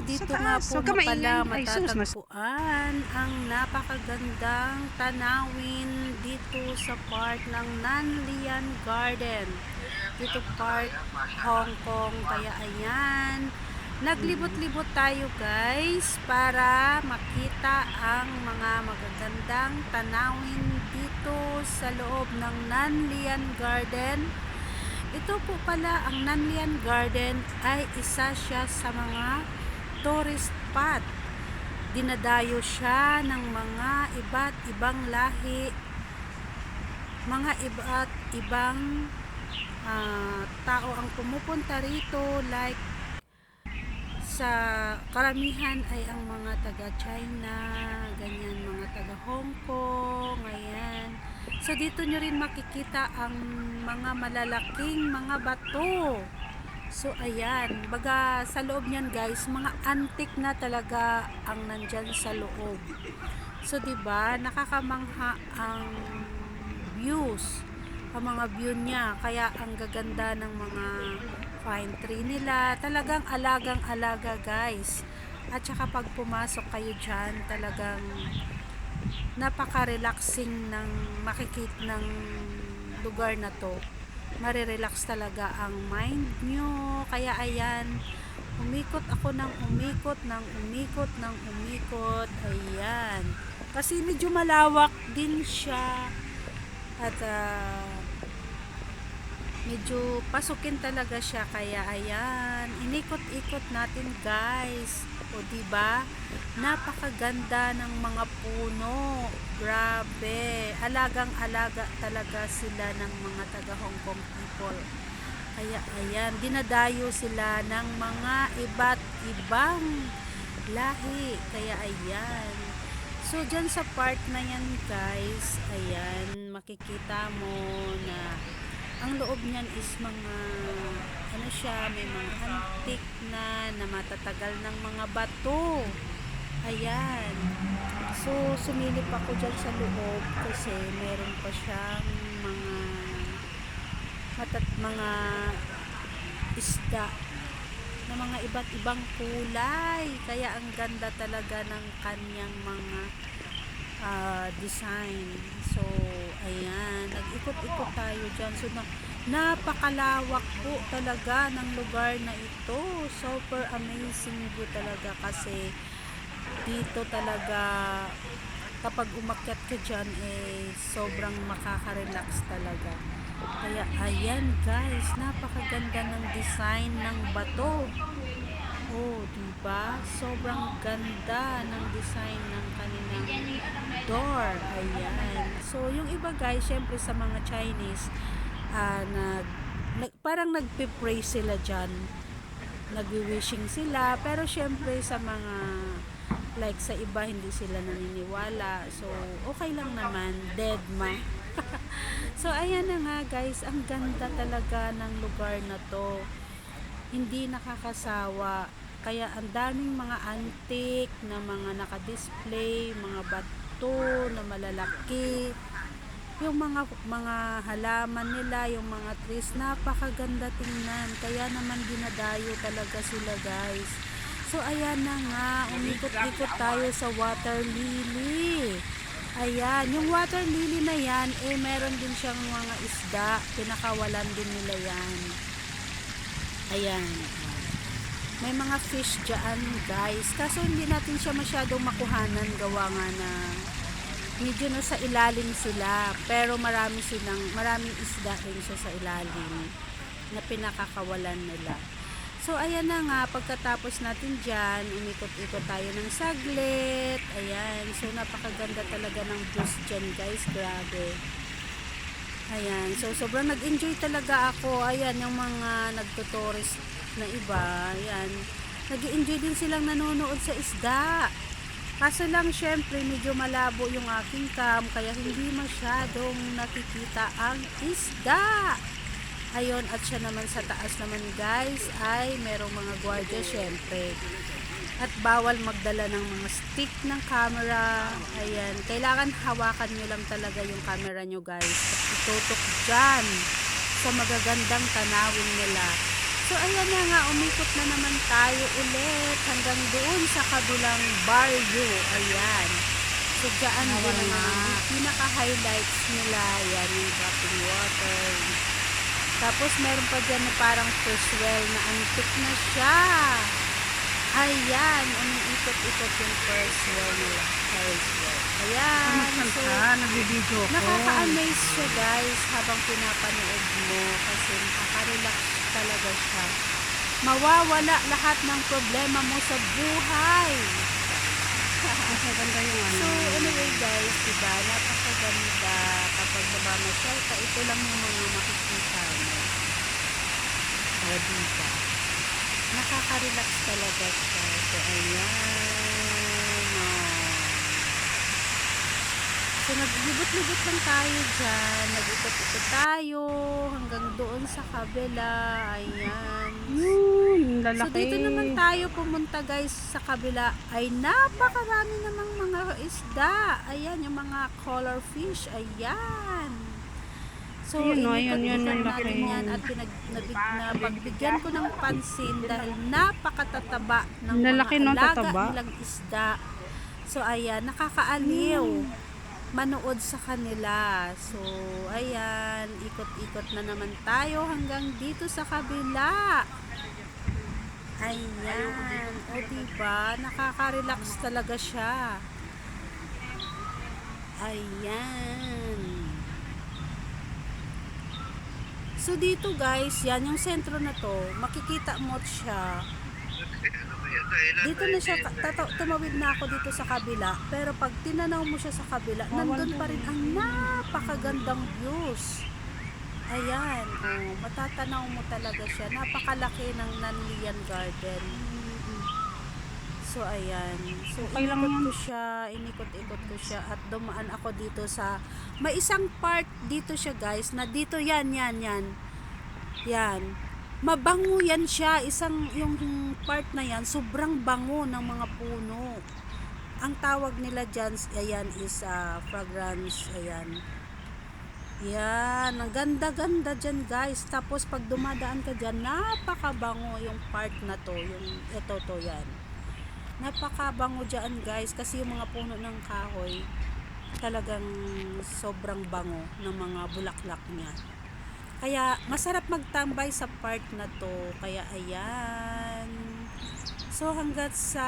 dito Sa nga taas, po huwag ka pala maingay. Ay sus, matatagpuan ang napakagandang tanawin dito sa part ng Nanlian Garden. Dito part Hong Kong. Kaya ayan, naglibot-libot tayo guys para makita ang mga magagandang tanawin dito sa loob ng Nanlian Garden. Ito po pala ang Nanlian Garden ay isa siya sa mga tourist spot. Dinadayo siya ng mga iba't ibang lahi, mga iba't ibang tao ang pumupunta rito, like sa karamihan ay ang mga taga China, ganyan, mga taga Hong Kong, ayan. So dito nyo rin makikita ang mga malalaking mga bato. So ayan, baga sa loob niyan guys, mga antique na talaga ang nandyan sa loob. So 'di ba, nakakamangha ang views, ang mga view niya, kaya ang gaganda ng mga pine tree nila, talagang alagang-alaga guys. At saka pag pumasok kayo dyan, talagang napaka-relaxing ng makikita ng lugar na to. Marirelax talaga ang mind nyo. Kaya ayan, umikot ako ng umikot ng umikot ng umikot. Ayan. Kasi medyo malawak din siya. At medyo pasukin talaga siya, kaya ayan, inikot-ikot natin guys. O diba, napakaganda ng mga puno, grabe, alagang-alaga talaga sila ng mga taga Hong Kong people. Kaya ayan, dinadayo sila ng mga iba't ibang lahi, kaya ayan. So dyan sa part na yan guys, ayan, makikita mo na ang loob niyan is mga ano siya, may mga antique na matatagal ng mga bato. Ayan. So sumilip ako dyan sa loob kasi meron pa siyang mga isda na mga iba't ibang kulay. Kaya ang ganda talaga ng kanyang mga design. So ayan, nag-ikot-ikot tayo dyan. So napakalawak po talaga ng lugar na ito. Super amazing po talaga kasi dito talaga kapag umakyat ka dyan sobrang makaka-relax talaga. Kaya ayan guys, napakaganda ng design ng bato. Oh, diba? Sobrang ganda ng design ng kanilang door. Ayan. So, yung iba guys, syempre sa mga Chinese, parang nagpe-pray sila dyan. Nagwi-wishing sila. Pero syempre sa mga, like sa iba, hindi sila naniniwala. So, okay lang naman. Dead ma. So, ayan na nga guys. Ang ganda talaga ng lugar na to. Hindi nakakasawa. Kaya ang daming mga antique na mga naka-display, mga bato na malalaki. Yung mga halaman nila, yung mga trees, napakaganda tingnan. Kaya naman dinadayo talaga sila guys. So ayan na nga, umikot-ikot tayo sa water lily. Ayan, yung water lily na yan, meron din siyang mga isda, pinakawalan din nila yan. Ayan, may mga fish dyan guys, kaso hindi natin siya masyadong makuhanan, gawa nga na medyo nasa ilalim sila, pero maraming isda rin siya sa ilalim na pinakakawalan nila. So ayan na nga, pagkatapos natin dyan, umikot-ikot tayo ng saglit. Ayan, so napakaganda talaga ng views dyan guys, grabe. Ayan, so sobrang nag-enjoy talaga ako. Ayan, yung mga nagtutourist na iba, ayan, nag-enjoy din silang nanonood sa isda. Kaso lang syempre medyo malabo yung aking cam, kaya hindi masyadong nakikita ang isda. Ayun, at siya naman sa taas naman guys ay merong mga gwardiya syempre. At bawal magdala ng mga stick ng camera. Ayan, kailangan hawakan nyo lang talaga yung camera nyo guys. At itutok dyan sa magagandang tanawin nila. So ayan na nga, umikot na naman tayo ulit hanggang hanggang doon sa kabilang barrio. Ayan. So, dyan din naman, pinaka-highlights nila, yan, yung dropping water. Tapos, meron pa dyan na parang first well na antique na siya. Ayan, umiikot-ikot yung first well nila. First well. Ayan. So, nag-video ko. nakaka-amaze siya, guys, habang pinapanood mo. Kasi nakaka-relax talaga siya. Mawawala lahat ng problema mo sa buhay. Maganda yung ano. So, anyway guys, diba, napakaganda kapag namamasyal ka, ito lang yung mga makikita mo. O, diba? Nakaka-relax talaga siya. So, ayan. So, naglibot-libot lang tayo dyan. Nag-ikot-ikot tayo hanggang doon sa kabila. Ayan. Lalaki. So, dito naman tayo pumunta guys sa kabila. Ay, napakarami namang mga isda. Ayan, yung mga color fish. Ayan. So, Ayun, inikot-ikot ang natin laki. yan at pagbigyan ko ng pansin dahil napakatataba ng Lalaki, mga no? alaga Tataba. nilang isda. So, ayan, nakakaaliw manood sa kanila. So, ayan, ikot-ikot na naman tayo hanggang dito sa kabila. Ayan. O, diba? Nakaka-relax talaga siya. Ayan. So, dito guys, yan, yung sentro na to, makikita mo siya. Dito na siya, tumawid na ako dito sa kabila, pero pag tinanaw mo siya sa kabila, nandun pa rin ang napakagandang views. Ayan, oh, matatanaw mo talaga siya. Napakalaki ng Nanlian Garden. So, ayan. So, Okay lang inikot yan. ko siya, inikot-ikot ko siya, at dumaan ako dito sa, may isang part dito siya guys, na dito yan. Yan. Mabango yan siya, yung part na yan, sobrang bango ng mga puno. Ang tawag nila dyan, ayan, is fragrance, ayan. Yan, ang ganda-ganda dyan guys. Tapos pag dumadaan ka dyan, napakabango yung part na to, yung ito to yan. Napakabango dyan guys, kasi yung mga puno ng kahoy, talagang sobrang bango ng mga bulaklak niya. Kaya masarap magtambay sa part na to. Kaya ayan. So hanggat sa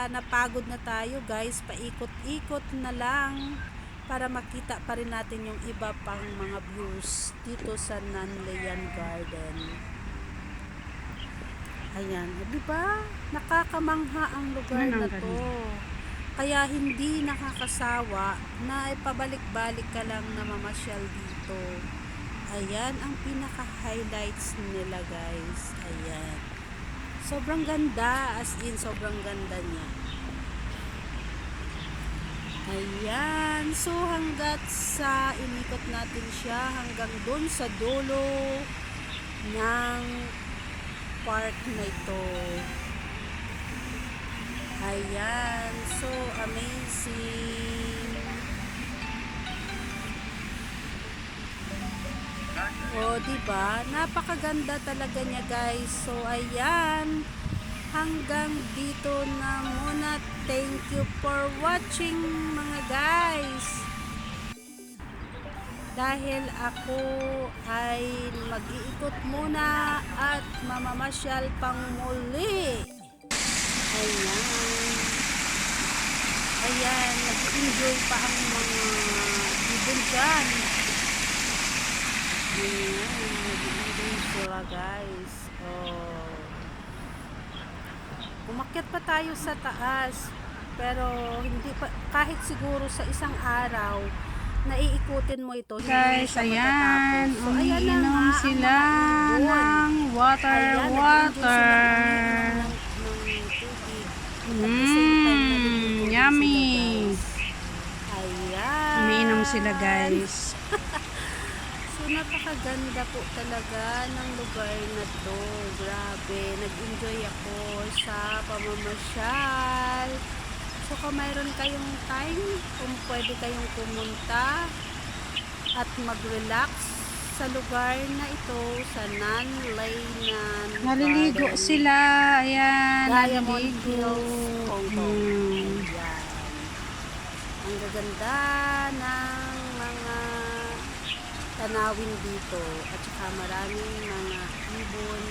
napagod na tayo guys, paikot-ikot na lang para makita pa rin natin yung iba pang mga views dito sa Nanlian Garden. Ayan, di ba? Nakakamangha ang lugar na to. Kaya hindi nakakasawa na ipabalik-balik ka lang na mamasyal dito. Ayan ang pinaka-highlights nila guys. Ayan. Sobrang ganda, as in sobrang ganda niya. Ayan. So hanggat sa inikot natin siya hanggang doon sa dulo ng park na ito. Ayan. So amazing. O, diba? Napakaganda talaga niya, guys. So, ayan. Hanggang dito na muna. Thank you for watching, mga guys. Dahil ako ay mag-iikot muna at mamamasyal pang muli. Ayan. Ayan. Nag-enjoy pa ang mga ibon dyan. Nag-enjoy sila guys. Oh. Umakyat pa tayo sa taas, pero hindi pa, kahit siguro sa isang araw naiikutin mo ito, hindi Guys, siya ayan. matatapos. So, ayan na Umiinom nga ang sila mga ibon. ng water. Ayan, nag-enjoy sila umiinom ng tubig. At the same time, naliligo din Yummy. sila, guys. Ayan. Umiinom sila guys. So, napakaganda po talaga ng lugar na to. Grabe. Nag-enjoy ako sa pamamasyal. So, kung mayroon kayong time, kung pwede kayong pumunta at mag-relax sa lugar na ito, sa Nanlaynan Naliligo Garden, sila. Ayan, Diamond naliligo. Hills, Hong Kong. Hmm. Ayan. Ang gaganda ng mga tanawin dito at saka maraming mga ibon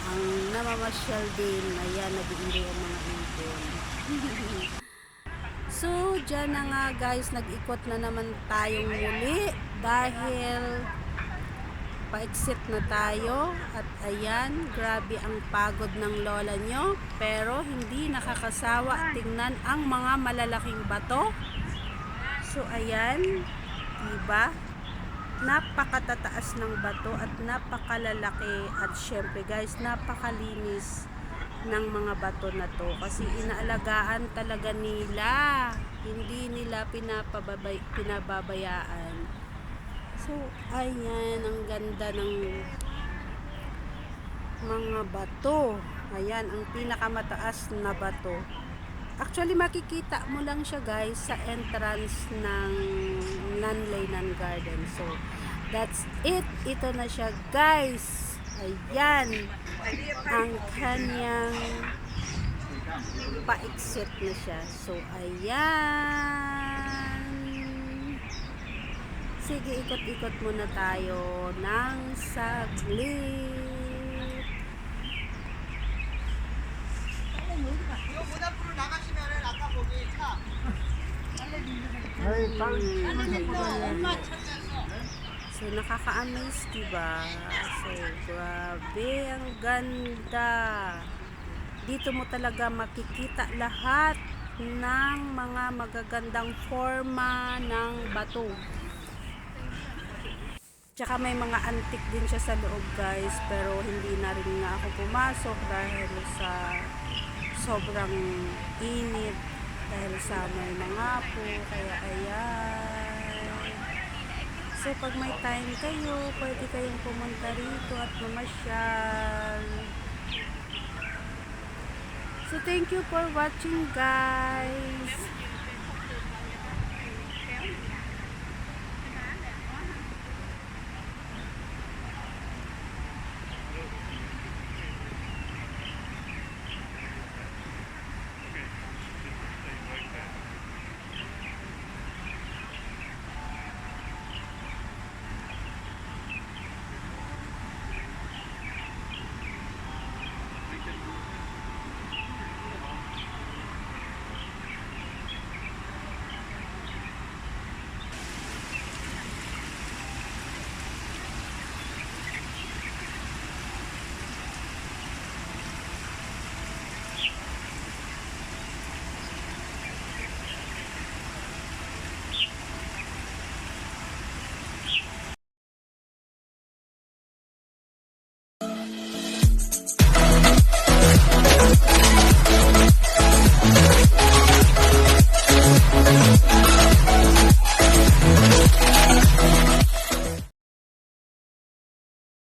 ang namamasyal din. Ayan, nag-iingay ang mga ibon. So, dyan na nga guys, nag-ikot na naman tayong muli dahil pa-exit na tayo. At ayan, grabe ang pagod ng lola nyo. Pero hindi nakakasawa tingnan ang mga malalaking bato. So, ayan, diba? Napakatataas ng bato at napakalalaki. At syempre guys, napakalinis ng mga bato na to kasi inaalagaan talaga nila, hindi nila pinababayaan. So ayan, ang ganda ng mga bato. Ayan ang pinakamataas na bato. Actually makikita mo lang siya guys sa entrance ng Nanlaynan Garden. So that's it, ito na siya guys. Ayan ang kanyang pa-exit na siya. So, ayan. Sige, ikot-ikot muna tayo ng saglit. So, nakaka-amaze, diba? So, grabe, ang ganda. Dito mo talaga makikita lahat ng mga magagandang forma ng bato. Tsaka may mga antik din siya sa loob guys, pero hindi na rin nga ako pumasok dahil sa sobrang init, dahil sa may mga po, kaya ayan. So, pag may time kayo, pwede kayong pumunta rito at mamasyal. So, thank you for watching, guys.